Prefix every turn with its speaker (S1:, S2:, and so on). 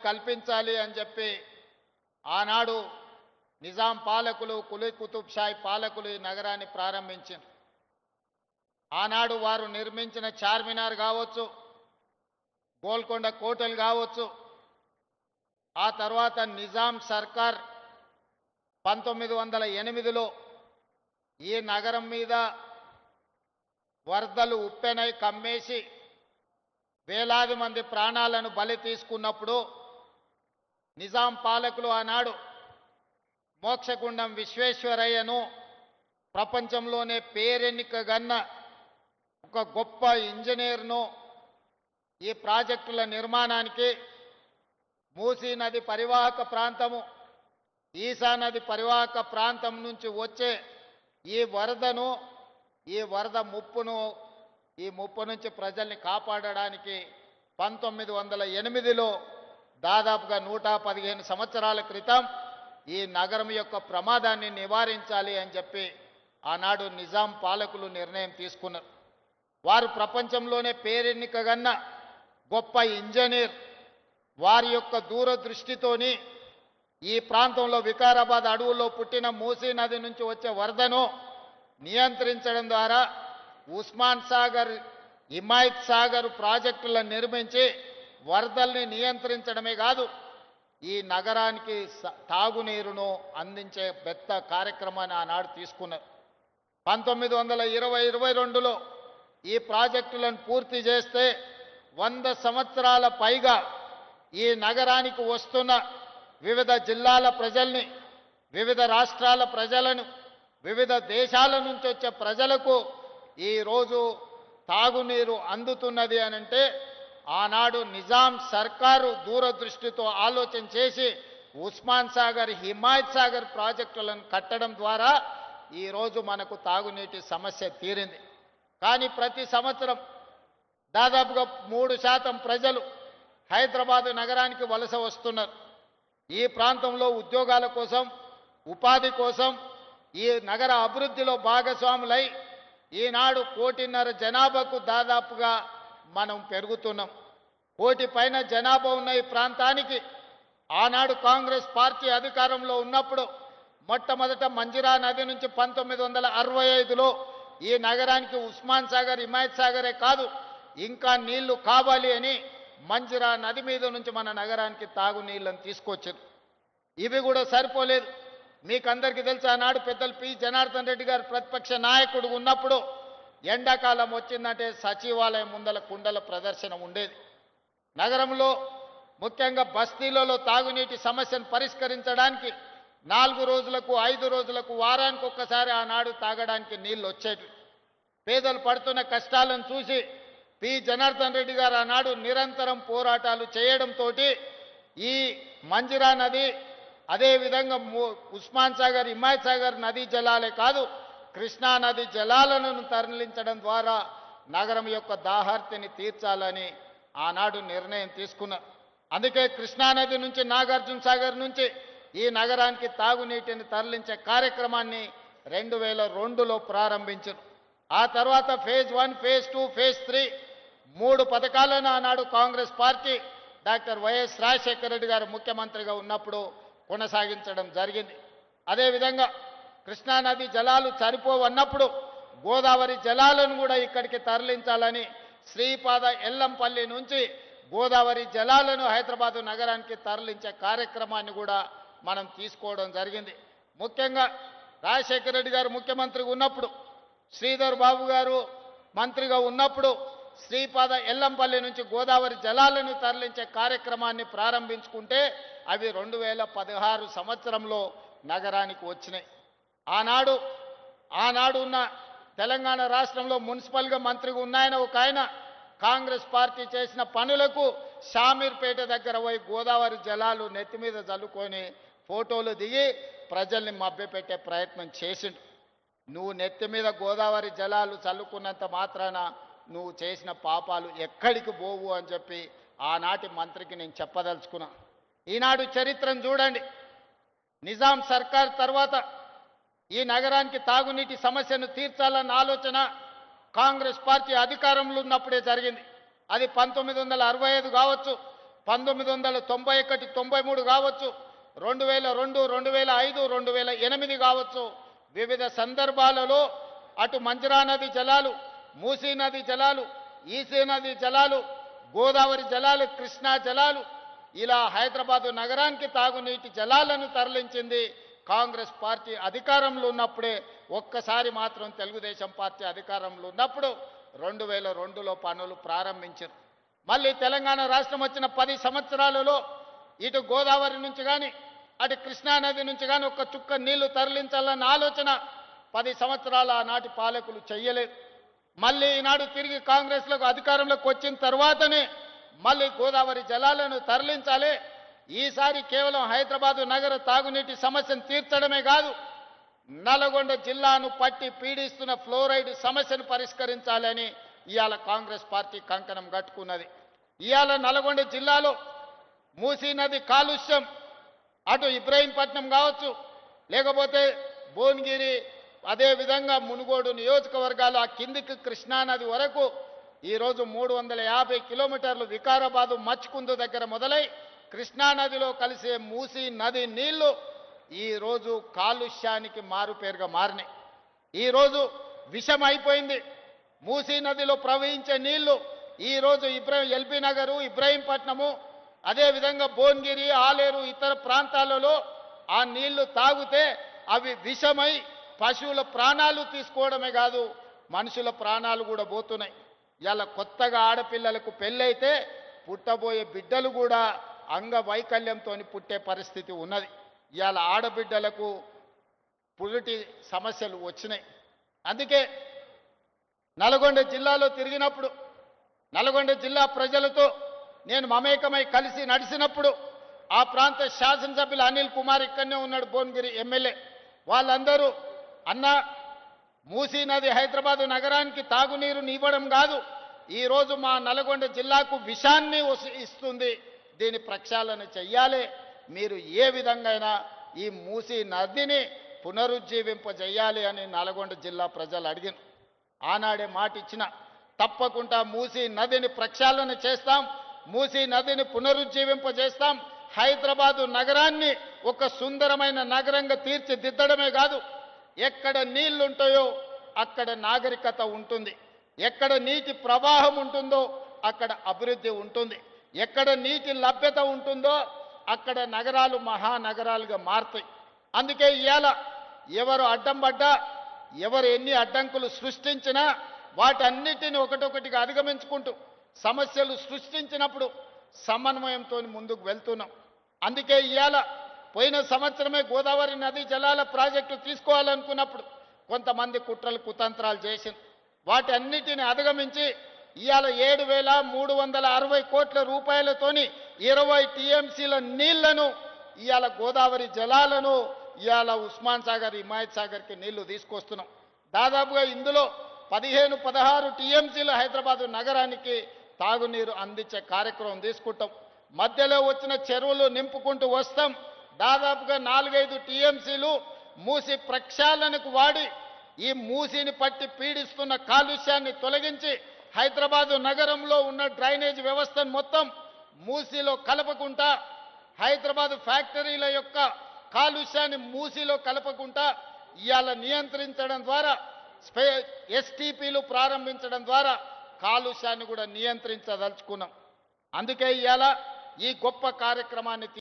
S1: కల్పించాలి అని చెప్పి ఆనాడు నిజాం పాలకులు కులీ కుతుబ్ షాహీ పాలకులు ఈ నగరాన్ని ప్రారంభించారు. ఆనాడు వారు నిర్మించిన చార్మినార్ కావచ్చు, గోల్కొండ కోటలు కావచ్చు, ఆ తర్వాత నిజాం సర్కార్ 1908లో ఈ నగరం మీద వరదలు ఉప్పెనై కమ్మేసి వేలాది మంది ప్రాణాలను బలి తీసుకున్నప్పుడు నిజాం పాలకులు ఆనాడు మోక్షగుండం విశ్వేశ్వరయ్యను ప్రపంచంలోనే పేరెన్నికగన్న ఒక గొప్ప ఇంజనీర్ను ఈ ప్రాజెక్టుల నిర్మాణానికి మూసీ నది పరివాహక ప్రాంతము, ఈశా నది పరివాహక ప్రాంతం నుంచి వచ్చే ఈ వరద ముప్పు నుంచి ప్రజల్ని కాపాడడానికి 1908లో దాదాపుగా 115 సంవత్సరాల క్రితం ఈ నగరం యొక్క ప్రమాదాన్ని నివారించాలి అని చెప్పి ఆనాడు నిజాం పాలకులు నిర్ణయం తీసుకున్నారు. వారు ప్రపంచంలోనే పేరెన్నికగన్న గొప్ప ఇంజనీర్. వారి యొక్క దూరదృష్టితోని ఈ ప్రాంతంలో వికారాబాద్ అడవుల్లో పుట్టిన మూసీ నది నుంచి వచ్చే వరదను నియంత్రించడం ద్వారా ఉస్మాన్ సాగర్, హిమాయత్ సాగర్ ప్రాజెక్టులను నిర్మించి వరదల్ని నియంత్రించడమే కాదు, ఈ నగరానికి తాగునీరును అందించే పెద్ద కార్యక్రమాన్ని ఆనాడు తీసుకున్నారు. 1920-22లో ఈ ప్రాజెక్టులను పూర్తి చేస్తే 100 సంవత్సరాల పైగా ఈ నగరానికి వస్తున్న వివిధ జిల్లాల ప్రజల్ని, వివిధ రాష్ట్రాల ప్రజలను, వివిధ దేశాల నుంచి వచ్చే ప్రజలకు ఈరోజు తాగునీరు అందుతున్నది అనంటే ఆనాడు నిజాం సర్కారు దూరదృష్టితో ఆలోచన చేసి ఉస్మాన్ సాగర్, హిమాయత్ సాగర్ ప్రాజెక్టులను కట్టడం ద్వారా ఈరోజు మనకు తాగునీటి సమస్య తీరింది. కానీ ప్రతి సంవత్సరం దాదాపుగా 3% ప్రజలు హైదరాబాద్ నగరానికి వలస వస్తున్నారు. ఈ ప్రాంతంలో ఉద్యోగాల కోసం, ఉపాధి కోసం, ఈ నగర అభివృద్ధిలో భాగస్వాములై ఈనాడు 1.5 కోటి జనాభాకు దాదాపుగా మనం పెరుగుతున్నాం. 1 కోటి పైన జనాభా ఉన్న ఈ ప్రాంతానికి ఆనాడు కాంగ్రెస్ పార్టీ అధికారంలో ఉన్నప్పుడు మొట్టమొదట మంజిరా నది నుంచి 1965లో ఈ నగరానికి ఉస్మాన్ సాగర్, హిమాయత్ సాగరే కాదు ఇంకా నీళ్లు కావాలి అని మంజిరా నది మీద నుంచి మన నగరానికి తాగునీళ్ళని తీసుకొచ్చారు. ఇవి కూడా సరిపోలేదు. మీకందరికీ తెలుసు, ఆనాడు పెద్దలు పి జనార్దన్ రెడ్డి గారు ప్రతిపక్ష నాయకుడు ఉన్నప్పుడు ఎండాకాలం వచ్చిందంటే సచివాలయం ముందల కుండల ప్రదర్శన ఉండేది. నగరంలో ముఖ్యంగా బస్తీలలో తాగునీటి సమస్యను పరిష్కరించడానికి 4 రోజులకు, 5 రోజులకు, వారానికి ఒక్కసారి ఆనాడు తాగడానికి నీళ్లు వచ్చేవి. పేదలు పడుతున్న కష్టాలను చూసి పి జనార్దన్ రెడ్డి గారు ఆనాడు నిరంతరం పోరాటాలు చేయడంతో ఈ మంజిరా నది, అదేవిధంగా ఉస్మాన్ సాగర్, హిమాయత్ సాగర్ నదీ జలాలే కాదు కృష్ణా నది జలాలను తరలించడం ద్వారా నగరం యొక్క దాహార్తిని తీర్చాలని ఆనాడు నిర్ణయం తీసుకున్నారు. అందుకే కృష్ణానది నుంచి, నాగార్జున సాగర్ నుంచి ఈ నగరానికి తాగునీటిని తరలించే కార్యక్రమాన్ని 2002లో ప్రారంభించారు. ఆ తర్వాత ఫేజ్ 1, ఫేజ్ 2, ఫేజ్ 3 3 పథకాలను ఆనాడు Congress party doctor YS Rajasekhara Reddy గారు ముఖ్యమంత్రిగా ఉన్నప్పుడు కొనసాగించడం జరిగింది. అదేవిధంగా కృష్ణానది జలాలు సరిపోవన్నప్పుడు గోదావరి జలాలను కూడా ఇక్కడికి తరలించాలని శ్రీపాద ఎల్లంపల్లి నుంచి గోదావరి జలాలను హైదరాబాద్ నగరానికి తరలించే కార్యక్రమాన్ని కూడా మనం తీసుకోవడం జరిగింది. ముఖ్యంగా రాజశేఖర రెడ్డి గారు ముఖ్యమంత్రిగా ఉన్నప్పుడు, శ్రీధర్ బాబు గారు మంత్రిగా ఉన్నప్పుడు శ్రీపాద ఎల్లంపల్లి నుంచి గోదావరి జలాలను తరలించే కార్యక్రమాన్ని ప్రారంభించుకుంటే అవి 2016 సంవత్సరంలో నగరానికి వచ్చినాయి. ఆనాడు ఉన్న తెలంగాణ రాష్ట్రంలో మున్సిపల్గా మంత్రిగా ఉన్నాయన ఒక ఆయన కాంగ్రెస్ పార్టీ చేసిన పనులకు షామీర్పేట దగ్గర పోయి గోదావరి జలాలు నెత్తి మీద జల్లుకొని ఫోటోలు దిగి ప్రజల్ని మభ్యపెట్టే ప్రయత్నం చేసిండు. నువ్వు నెత్తి మీద గోదావరి జలాలు చల్లుకున్నంత మాత్రాన నువ్వు చేసిన పాపాలు ఎక్కడికి పోవు అని చెప్పి ఆనాటి మంత్రికి నేను చెప్పదలుచుకున్నా. ఈనాడు చరిత్రను చూడండి. నిజాం సర్కార్ తర్వాత ఈ నగరానికి తాగునీటి సమస్యను తీర్చాలన్న ఆలోచన కాంగ్రెస్ పార్టీ అధికారంలో ఉన్నప్పుడే జరిగింది. అది 1965 కావచ్చు, 1991, 93 కావచ్చు, 2002, 2005, 2008 కావచ్చు, వివిధ సందర్భాలలో అటు మంజరా నది జలాలు, మూసీ నది జలాలు, ఈసీ నది జలాలు, గోదావరి జలాలు, కృష్ణా జలాలు, ఇలా హైదరాబాదు నగరానికి తాగునీటి జలాలను తరలించింది కాంగ్రెస్ పార్టీ అధికారంలో ఉన్నప్పుడే. ఒక్కసారి మాత్రం తెలుగుదేశం పార్టీ అధికారంలో ఉన్నప్పుడు 2002లో పనులు ప్రారంభించారు. మళ్ళీ తెలంగాణ రాష్ట్రం వచ్చిన 10 సంవత్సరాలలో ఇటు గోదావరి నుంచి కానీ అటు కృష్ణానది నుంచి కానీ ఒక్క చుక్క నీళ్లు తరలించాలన్న ఆలోచన 10 సంవత్సరాల ఆనాటి పాలకులు చెయ్యలేదు. మళ్ళీ ఈనాడు తిరిగి కాంగ్రెస్లకు అధికారంలోకి వచ్చిన తర్వాతనే మళ్ళీ గోదావరి జలాలను తరలించాలి. ఈసారి కేవలం హైదరాబాదు నగర తాగునీటి సమస్యను తీర్చడమే కాదు, నల్గొండ జిల్లాను పట్టి పీడిస్తున్న ఫ్లోరైడ్ సమస్యను పరిష్కరించాలని ఇవాళ కాంగ్రెస్ పార్టీ కంకణం కట్టుకున్నది. ఇవాళ నల్గొండ జిల్లాలో మూసీ నది కాలుష్యం అటు ఇబ్రహీంపట్నం కావచ్చు, లేకపోతే భువనగిరి, అదేవిధంగా మునుగోడు నియోజకవర్గాలు ఆ కిందికి కృష్ణానది వరకు ఈరోజు 350 కిలోమీటర్లు వికారాబాదు మచ్కుందు దగ్గర మొదలై కృష్ణానదిలో కలిసే మూసీ నది నీళ్లు ఈరోజు కాలుష్యానికి మారుపేరుగా మారినాయి. ఈరోజు విషం అయిపోయింది. మూసీ నదిలో ప్రవహించే నీళ్లు ఈరోజు ఎల్బీ నగరు, ఇబ్రహీంపట్నము, అదేవిధంగా భువనగిరి, ఆలేరు, ఇతర ప్రాంతాలలో ఆ నీళ్లు తాగితే అవి విషమై పశువుల ప్రాణాలు తీసుకోవడమే కాదు, మనుషుల ప్రాణాలు కూడా పోతున్నాయి. ఇలా కొత్తగా ఆడపిల్లలకు పెళ్ళైతే పుట్టబోయే బిడ్డలు కూడా అంగవైకల్యంతో పుట్టే పరిస్థితి ఉన్నది. ఇవాళ ఆడబిడ్డలకు పురిటి సమస్యలు వచ్చినాయి. అందుకే నల్గొండ జిల్లాలో తిరిగినప్పుడు, నల్గొండ జిల్లా ప్రజలతో నేను మమేకమై కలిసి నడిచినప్పుడు ఆ ప్రాంత శాసనసభ్యులు అనిల్ కుమార్ ఇక్కడనే ఉన్నాడు, భువనగిరి ఎమ్మెల్యే, వాళ్ళందరూ అన్న మూసీ నది హైదరాబాదు నగరానికి తాగునీరుని ఇవ్వడం కాదు, ఈరోజు మా నల్గొండ జిల్లాకు విషాన్ని ఇస్తుంది, దీని ప్రక్షాళన చెయ్యాలి, మీరు ఏ విధంగా ఈ మూసీ నదిని పునరుజ్జీవింపజేయాలి అని నల్గొండ జిల్లా ప్రజలు అడిగిన. ఆనాడే మాట ఇచ్చిన, తప్పకుండా మూసీ నదిని ప్రక్షాళన చేస్తాం, మూసీ నదిని పునరుజ్జీవింపజేస్తాం, హైదరాబాదు నగరాన్ని ఒక సుందరమైన నగరంగా తీర్చిదిద్దడమే కాదు, ఎక్కడ నీళ్లుంటాయో అక్కడ నాగరికత ఉంటుంది, ఎక్కడ నీటి ప్రవాహం ఉంటుందో అక్కడ అభివృద్ధి ఉంటుంది, ఎక్కడ నీటి లభ్యత ఉంటుందో అక్కడ నగరాలు మహానగరాలుగా మారుతాయి. అందుకే ఇవాళ ఎవరు అడ్డం పడ్డా, ఎవరు ఎన్ని అడ్డంకులు సృష్టించినా వాటన్నిటిని ఒకటొకటిగా అధిగమించుకుంటూ సమస్యలు సృష్టించినప్పుడు సమన్వయంతో ముందుకు వెళ్తున్నాం. అందుకే ఇవాళ పోయిన సంవత్సరమే గోదావరి నదీ జలాల ప్రాజెక్టు తీసుకోవాలనుకున్నప్పుడు కొంతమంది కుట్రలు కుతంత్రాలు చేసింది. వాటి అన్నిటిని అధిగమించి ఇవాళ 7,360 కోట్ల రూపాయలతోని 20 టీఎంసీల నీళ్లను ఇవాళ గోదావరి జలాలను ఇవాళ ఉస్మాన్ సాగర్, హిమాయత్ సాగర్కి నీళ్లు తీసుకొస్తున్నాం. దాదాపుగా ఇందులో 15-16 టీఎంసీలు హైదరాబాదు నగరానికి తాగునీరు అందించే కార్యక్రమం తీసుకుంటాం. మధ్యలో వచ్చిన చెరువులు నింపుకుంటూ వస్తాం. దాదాపుగా 4-5 టీఎంసీలు మూసి ప్రక్షాళనకు వాడి ఈ మూసిని పట్టి పీడిస్తున్న కాలుష్యాన్ని తొలగించి హైదరాబాదు నగరంలో ఉన్న డ్రైనేజ్ వ్యవస్థను మొత్తం మూసిలో కలపకుండా, హైదరాబాదు ఫ్యాక్టరీల యొక్క కాలుష్యాన్ని మూసిలో కలపకుండా ఇవాళ నియంత్రించడం ద్వారా, ఎస్టీపీలు ప్రారంభించడం ద్వారా కాలుష్యాన్ని కూడా నియంత్రించదలుచుకున్నాం. అందుకే ఇవాళ ఈ గొప్ప కార్యక్రమాన్ని